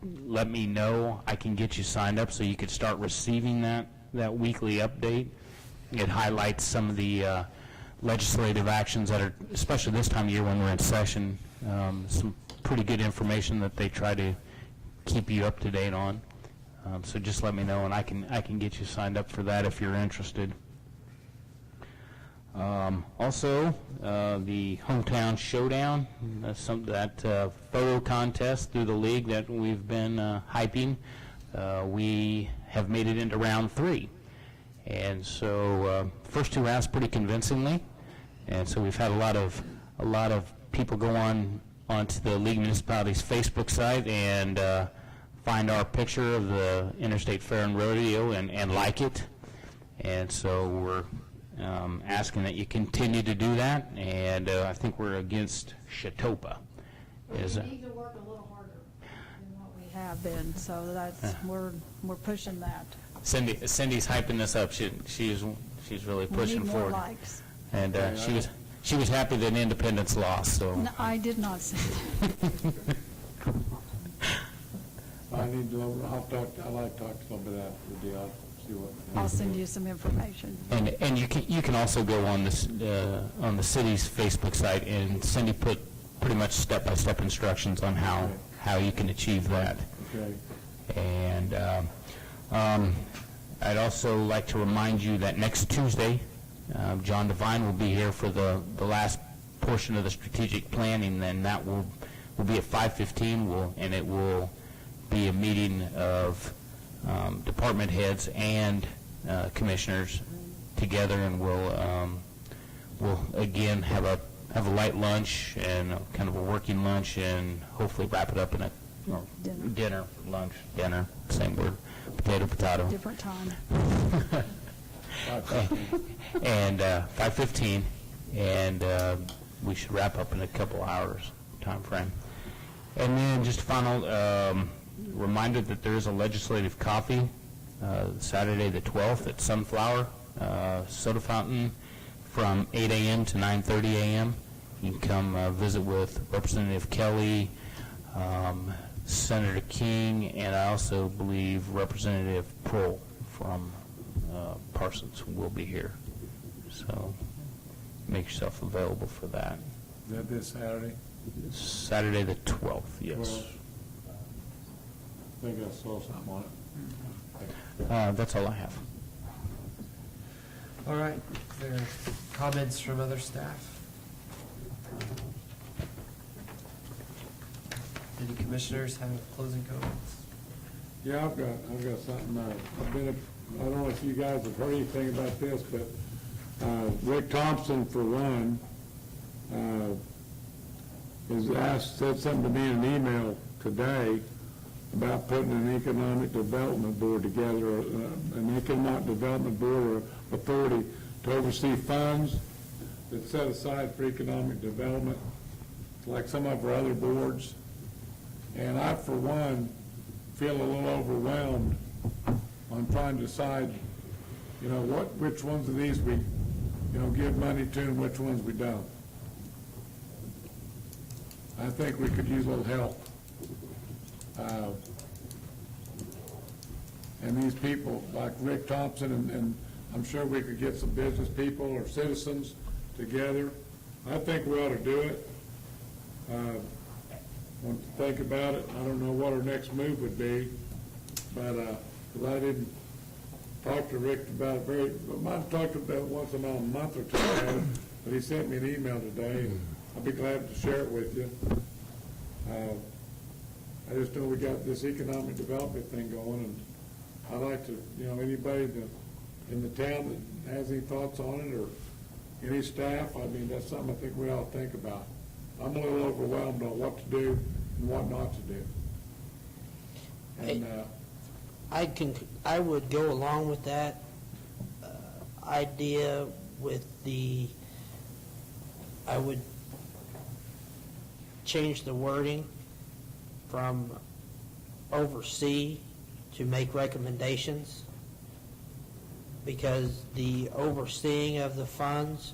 let me know, I can get you signed up so you could start receiving that weekly update. It highlights some of the legislative actions that are, especially this time of year when we're in session, some pretty good information that they try to keep you up to date on. So just let me know, and I can get you signed up for that if you're interested. Also, the Hometown Showdown, that photo contest through the league that we've been hyping, we have made it into round 3. And so first 2 rounds pretty convincingly, and so we've had a lot of people go onto the League Municipalities Facebook site and find our picture of the Interstate Fair and Rodeo and like it. And so we're asking that you continue to do that, and I think we're against Chetopa. We need to work a little harder than what we have been, so that's we're pushing that. Cindy's hyping this up. She's really pushing we need forward. More likes. And she was happy that Independence lost. So no, I did not say that. I'd like to talk to somebody after the deal. See what. I'll send you some information. And you can also go on this on the city's Facebook site, and Cindy put pretty much step-by-step instructions on how you can achieve that. Okay. And I'd also like to remind you that next Tuesday, John Devine will be here for the last portion of the strategic planning, and that will be at 5:15, and it will be a meeting of department heads and commissioners together, and we'll again have a light lunch and kind of a working lunch, and hopefully wrap it up in a dinner, same word, potato. Different time. And 5:15, and we should wrap up in a couple hours time frame. And then just a final reminder that there is a legislative coffee Saturday the 12th at Sunflower Soda Fountain from 8 a.m. to 9:30 a.m. You can come visit with Representative Kelly, Senator King, and I also believe Representative Prohl from Parsons will be here. So make yourself available for that. Is that this Saturday? Saturday the 12th, yes. Well, I think I saw something on it. That's all I have. All right. Is there comments from other staff? Any commissioners have closing comments? Yeah, I've got something. I don't know if you guys have heard anything about this, but Rick Thompson, for one, said something to me in an email today about putting an economic development board together, an economic development board or authority to oversee funds that's set aside for economic development, like some of our other boards. And I, for one, feel a little overwhelmed on trying to decide, which ones of these we, give money to and which ones we don't. I think we could use a little help. And these people, like Rick Thompson, and I'm sure we could get some business people or citizens together. I think we ought to do it. Want to think about it. I don't know what our next move would be, but because I didn't talk to Rick about it I might have talked about it once in a month or two ago, but he sent me an email today, and I'll be glad to share it with you. I just know we got this economic development thing going, and I'd like to, anybody in the town that has any thoughts on it, or any staff, that's something I think we ought to think about. I'm a little overwhelmed on what to do and what not to do. And I would go along with that idea I would change the wording from oversee to make recommendations, because the overseeing of the funds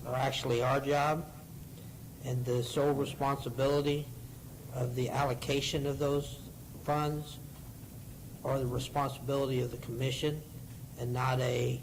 are actually our job, and the sole responsibility of the allocation of those funds are the responsibility of the commission and not a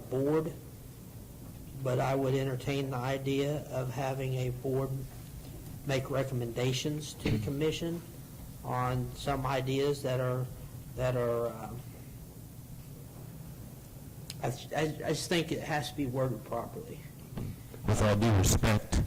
board. But I would entertain the idea of having a board make recommendations to the commission on some ideas that are I just think it has to be worded properly. With all due respect,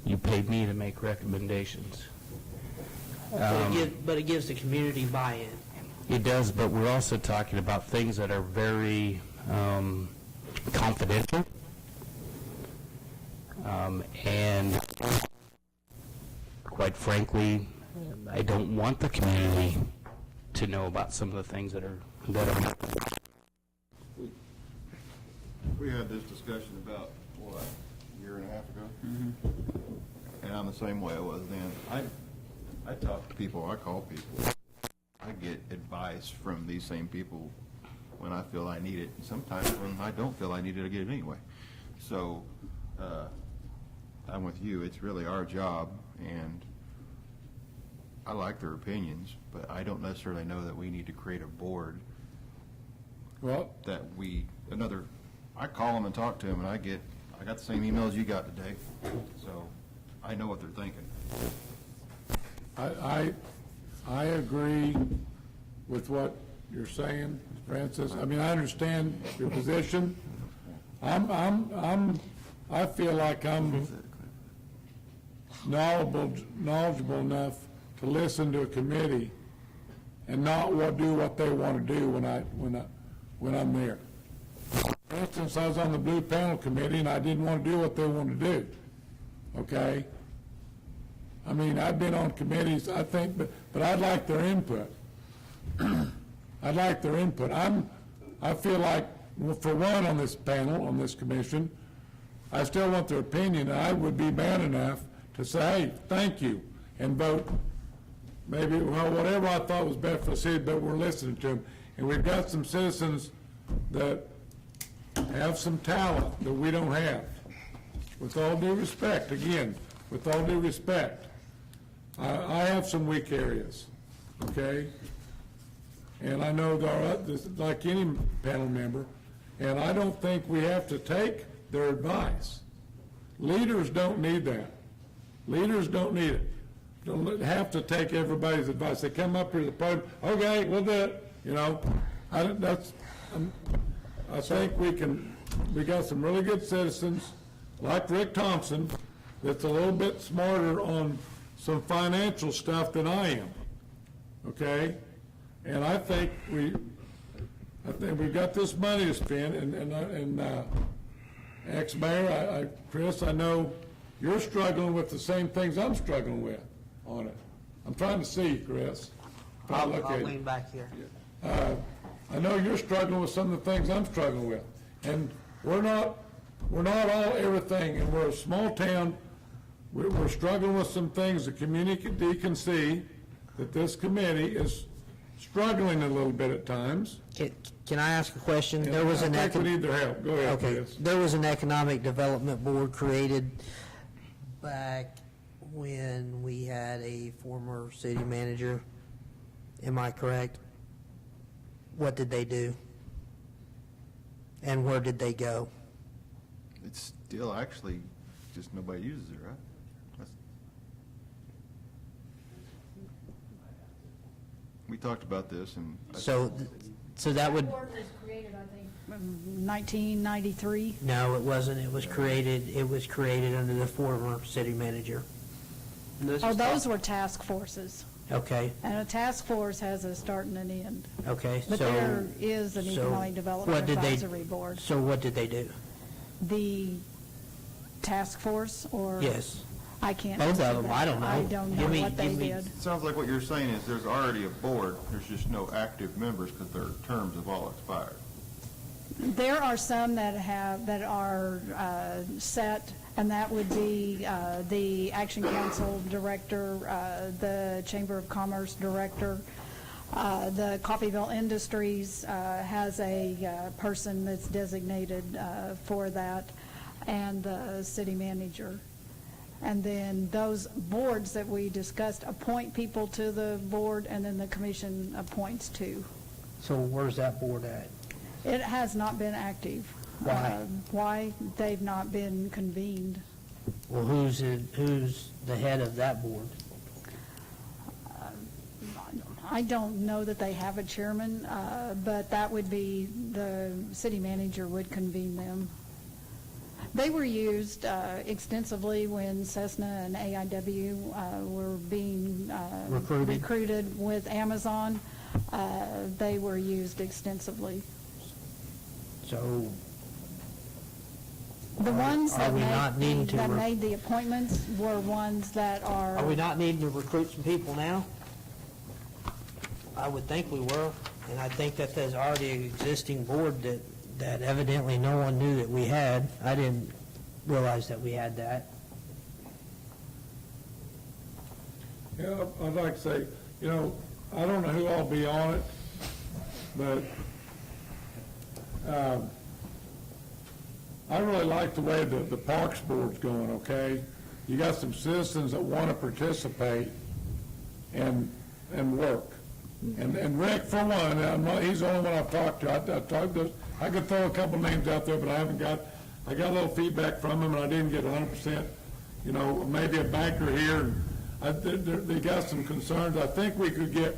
you paid me to make recommendations. But it gives the community buy-in. It does, but we're also talking about things that are very confidential. And quite frankly, I don't want the community to know about some of the things that are. We had this discussion about, what, a year and a half ago? And I'm the same way I was then. I talk to people, I call people. I get advice from these same people when I feel I need it. Sometimes when I don't feel I need it, I get it anyway. So, I'm with you. It's really our job, and I like their opinions, but I don't necessarily know that we need to create a board Well, that I call them and talk to them, and I got the same emails you got today, so I know what they're thinking. I agree with what you're saying, Francis. I mean, I understand your position. I feel like I'm knowledgeable enough to listen to a committee and not do what they want to do when I'm there. For instance, I was on the Blue Panel Committee and I didn't want to do what they wanted to do. Okay? I mean, I've been on committees, I think, but I'd like their input. I'd like their input. I feel like, well, for one, on this panel, on this commission, I still want their opinion, and I would be man enough to say, hey, thank you, and vote maybe, well, whatever I thought was best for the city, but we're listening to them. And we've got some citizens that have some talent that we don't have. With all due respect, again, with all due respect, I have some weak areas, okay? And I know there are, like any panel member, and I don't think we have to take their advice. Leaders don't need that. Leaders don't need it. Don't have to take everybody's advice. They come up here to the podium, okay, we'll do it, you know. I think we got some really good citizens, like Rick Thompson, that's a little bit smarter on some financial stuff than I am, okay? And I think we've got this money to spend, and ex-mayor, Chris, I know you're struggling with the same things I'm struggling with on it. I'm trying to see you, Chris. I'll lean back here. I know you're struggling with some of the things I'm struggling with, and we're not all everything, and we're a small town. We're struggling with some things. The community can see that this committee is struggling a little bit at times. Can I ask a question? And There was I an think we need their help. Go ahead, Okay, Chris. there was an economic development board created back when we had a former city manager. Am I correct? What did they do? And where did they go? It's still actually just nobody uses it, right? We talked about this, and So that would, Board was created, I think, 1993. no, it wasn't. It was created under the former city manager. Oh, those were task forces. Okay, And a task force has a start and an end. okay, But so. there is an so Economic Development what did they- Advisory Board. So what did they do? The task force, or? Yes. I can't. Both answer of them, that. I don't know. I don't know Give me- what they give me- did. it sounds like what you're saying is there's already a board, there's just no active members because their terms have all expired. There are some that are set, and that would be the Action Council Director, the Chamber of Commerce Director. The Coffeyville Industries has a person that's designated for that, and the city manager. And then those boards that we discussed appoint people to the board, and then the commission appoints two. So where's that board at? It has not been active. Why? Why? They've not been convened. Well, who's the head of that board? I don't know that they have a chairman, but that would be, the city manager would convene them. They were used extensively when Cessna and AIW were being recruited with Amazon. They were used extensively. So The ones are we not needing to that made the appointments were ones that are we not needing to recruit some people now? I would think we were, and I think that there's already an existing board that evidently no one knew that we had. I didn't realize that we had that. Yeah, I'd like to say, I don't know who all be on it, but I really like the way the Parks Board's going, okay? You got some citizens that want to participate and work. And Rick, for one, he's the only one I've talked to. I could throw a couple names out there, but I got a little feedback from him, and I didn't get 100%. Maybe a banker here, and they got some concerns. I think we could get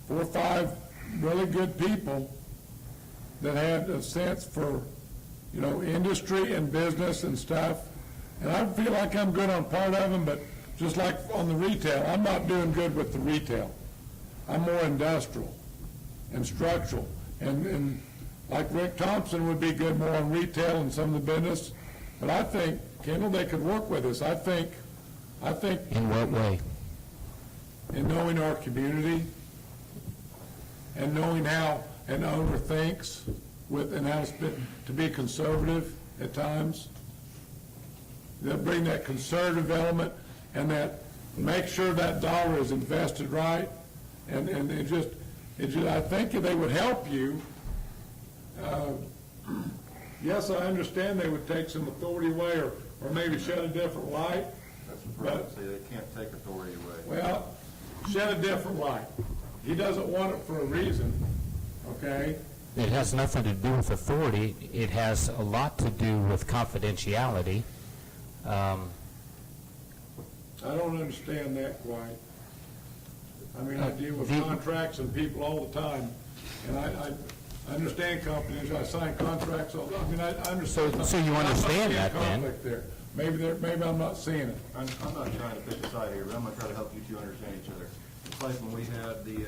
4 or 5 really good people that had a sense for, industry and business and stuff. And I feel like I'm good on part of them, but just like on the retail, I'm not doing good with the retail. I'm more industrial and structural. And like Rick Thompson would be good more on retail and some of the business. But I think, Kendall, they could work with us. I think In what way? in knowing our community and knowing how an owner thinks and how to be conservative at times. They'll bring that conservative element and that make sure that dollar is invested right. And it just, I think they would help you. Yes, I understand they would take some authority away or maybe shed a different light. That's the problem, see, they can't take authority away. Well, shed a different light. He doesn't want it for a reason, okay? It has nothing to do with authority. It has a lot to do with confidentiality. I don't understand that quite. I mean, I deal with contracts and people all the time, and I understand confidential. I sign contracts all the time. I mean, I understand. So you understand that, then? Conflict there. Maybe I'm not seeing it. I'm not trying to pick a side here, but I'm gonna try to help you two understand each other. It's like when we had the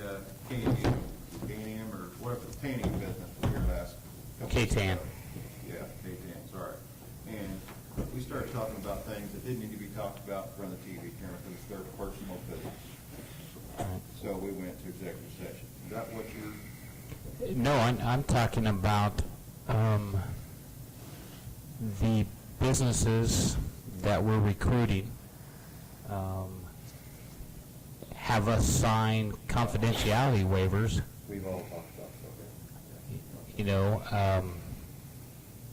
K&M or whatever, the painting business here last. K-Tan. Yeah, K-Tan, sorry. And we started talking about things that didn't need to be talked about in front of the TV camera because it's their personal business. So we went to executive session. Is that what you're? No, I'm talking about the businesses that we're recruiting have us sign confidentiality waivers. We've all talked about that.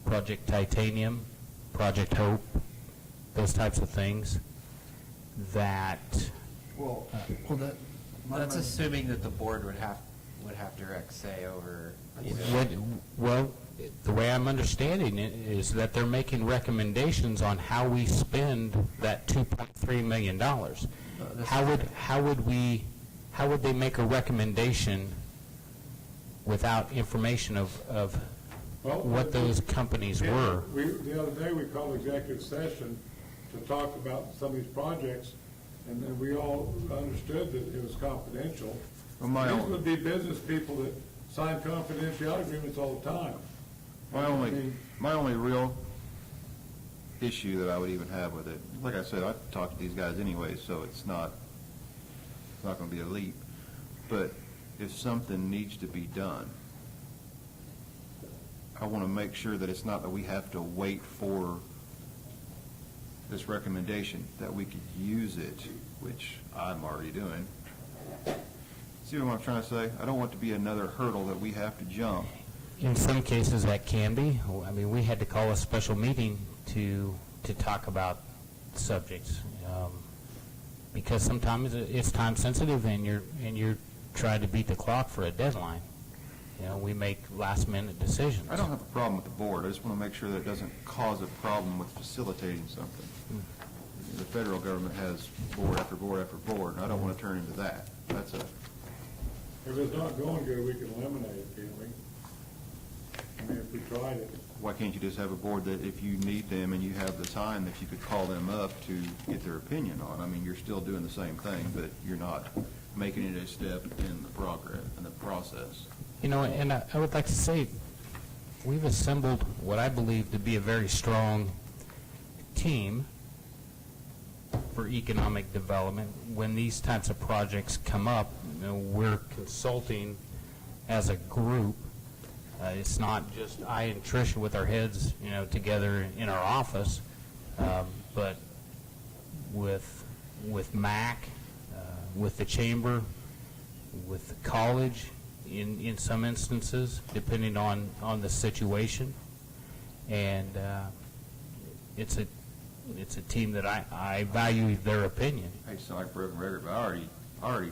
Project Titanium, Project Hope, those types of things that, Well, That's assuming that the board would have direct say over. well, the way I'm understanding it is that they're making recommendations on how we spend that $2.3 million. How would they make a recommendation without information of what those companies were? The other day, we called executive session to talk about some of these projects, and then we all understood that it was confidential. Well, These would be business people that sign confidentiality agreements all the time. my only real issue that I would even have with it, like I said, I talk to these guys anyway, so it's not going to be a leap. But if something needs to be done, I want to make sure that it's not that we have to wait for this recommendation, that we could use it, which I'm already doing. See what I'm trying to say? I don't want it to be another hurdle that we have to jump. In some cases, that can be. I mean, we had to call a special meeting to talk about subjects, because sometimes it's time sensitive, and you're trying to beat the clock for a deadline. You know, we make last minute decisions. I don't have a problem with the board. I just want to make sure that it doesn't cause a problem with facilitating something. The federal government has board after board after board, and I don't want to turn into that. That's a, If it's not going good, we can eliminate it, can't we? I mean, if we tried it. why can't you just have a board that if you need them and you have the time, that you could call them up to get their opinion on? I mean, you're still doing the same thing, but you're not making it a step in the progress, in the process. You know, and I would like to say, we've assembled what I believe to be a very strong team for economic development. When these types of projects come up, you know, we're consulting as a group. It's not just I and Tricia with our heads, you know, together in our office, but with MAC, with the chamber, with the college, in some instances, depending on the situation. And it's a team that I value their opinion. I just sound like a broken record, but I already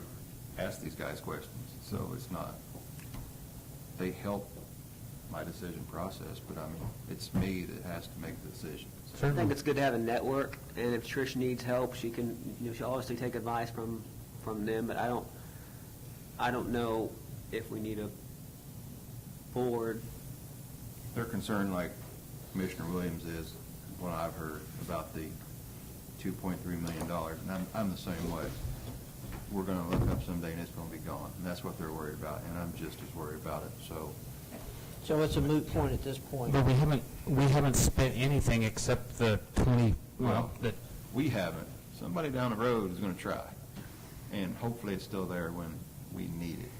asked these guys questions, so it's not, they help my decision process, but I mean, it's me that has to make the decision. I think it's good to have a network, and if Trish needs help, she can, she'll obviously take advice from them, but I don't know if we need a board. They're concerned, like Commissioner Williams is, what I've heard about the $2.3 million, and I'm the same way. We're gonna look up someday and it's gonna be gone, and that's what they're worried about, and I'm just as worried about it, so. So it's a moot point at this point. But we haven't spent anything except the 20, Well, we haven't. Somebody down the road is gonna try, and hopefully it's still there when we need it.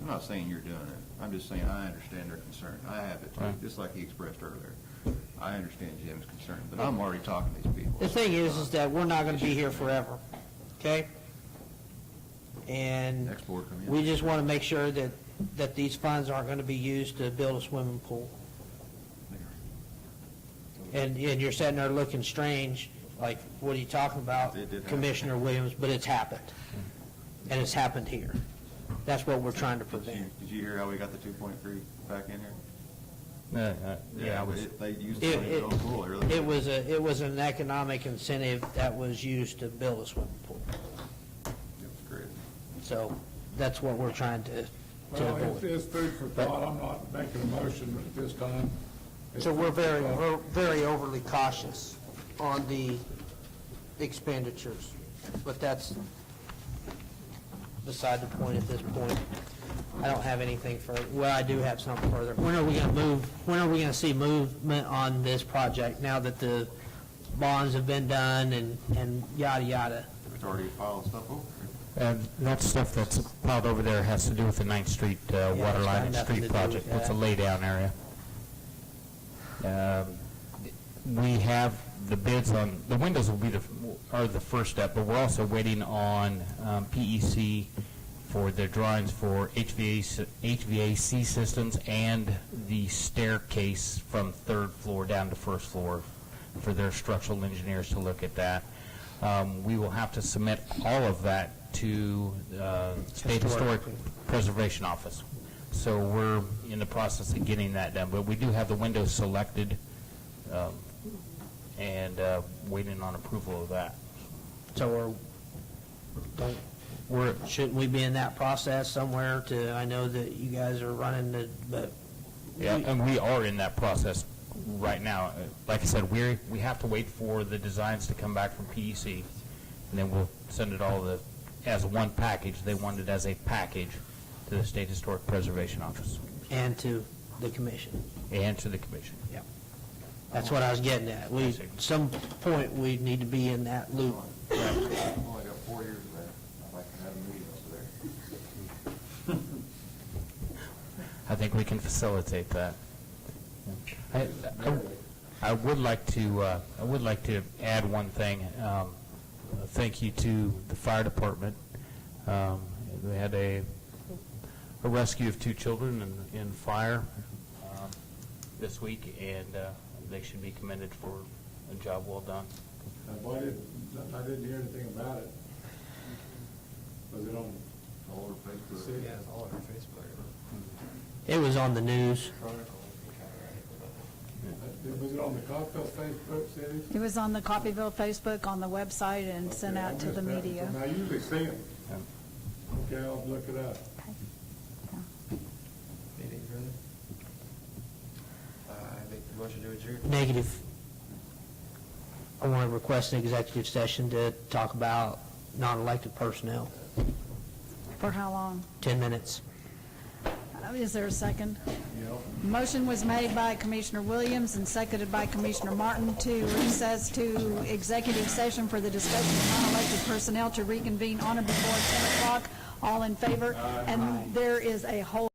I'm not saying you're doing it. I'm just saying I understand their concern. I have it too, Right. just like he expressed earlier. I understand Jim's concern, but I'm already talking to these people. The thing is that we're not going to be here forever, okay? And Next board come in. we just want to make sure that these funds aren't going to be used to build a swimming pool. And you're sitting there looking strange, like, what are you talking about, It did happen. Commissioner Williams? But it's happened, and it's happened here. That's what we're trying to prevent. Did you hear how we got the 2.3 back in here? yeah, I was. They used the money to build a pool. They really did. It was an economic incentive that was used to build a swimming pool. It was great. So that's what we're trying to Well, avoid. it's food for thought. I'm not making a motion at this time. So we're very overly cautious on the expenditures, but that's beside the point at this point. I don't have anything further. Well, I do have something further. When are we going to see movement on this project now that the bonds have been done and yada, yada? It's already filed stuff over. That stuff that's piled over there has to do with the 9th Street water it's got line and nothing to street do project. with It's a that. laydown area. We have the bids on, the windows will be are the first step, but we're also waiting on PEC for their drawings for HVAC systems and the staircase from 3rd floor down to 1st floor for their structural engineers to look at that. We will have to submit all of that to State Historic Preservation Office. So we're in the process of getting that done, but we do have the windows selected and waiting on approval of that. So shouldn't we be in that process somewhere to, I know that you guys are running the, but. Yeah, and we are in that process right now. Like I said, we have to wait for the designs to come back from PEC, and then we'll send it all as one package. They want it as a package to the State Historic Preservation Office And to the commission. and to the commission. Yep. That's what I was getting at. I see. Some point, we need to be in that loop. I've only got 4 years of that. I'd like to have a meeting over there. I think we can facilitate that. I would like to add one thing. Thank you to the fire department. We had a rescue of 2 children in fire this week, and they should be commended for a job well done. I didn't hear anything about it. Was it on? All over Facebook. City? Yeah, it's all over Facebook. It was on the news. Was it on the Coffeyville Facebook, City? It was on the Coffeyville Facebook, on the website, and sent Okay, out I to the missed that. media. I usually see them. Okay, I'll look it up. Anything further? I make the motion to adjourn. Negative. I want to request an executive session to talk about non-elected personnel. For how long? 10 minutes. Is there a second? Motion was made by Commissioner Williams and seconded by Commissioner Martin to recess to executive session for the discussion of non-elected personnel to reconvene on or before 10 o'clock. All in favor? And there is a whole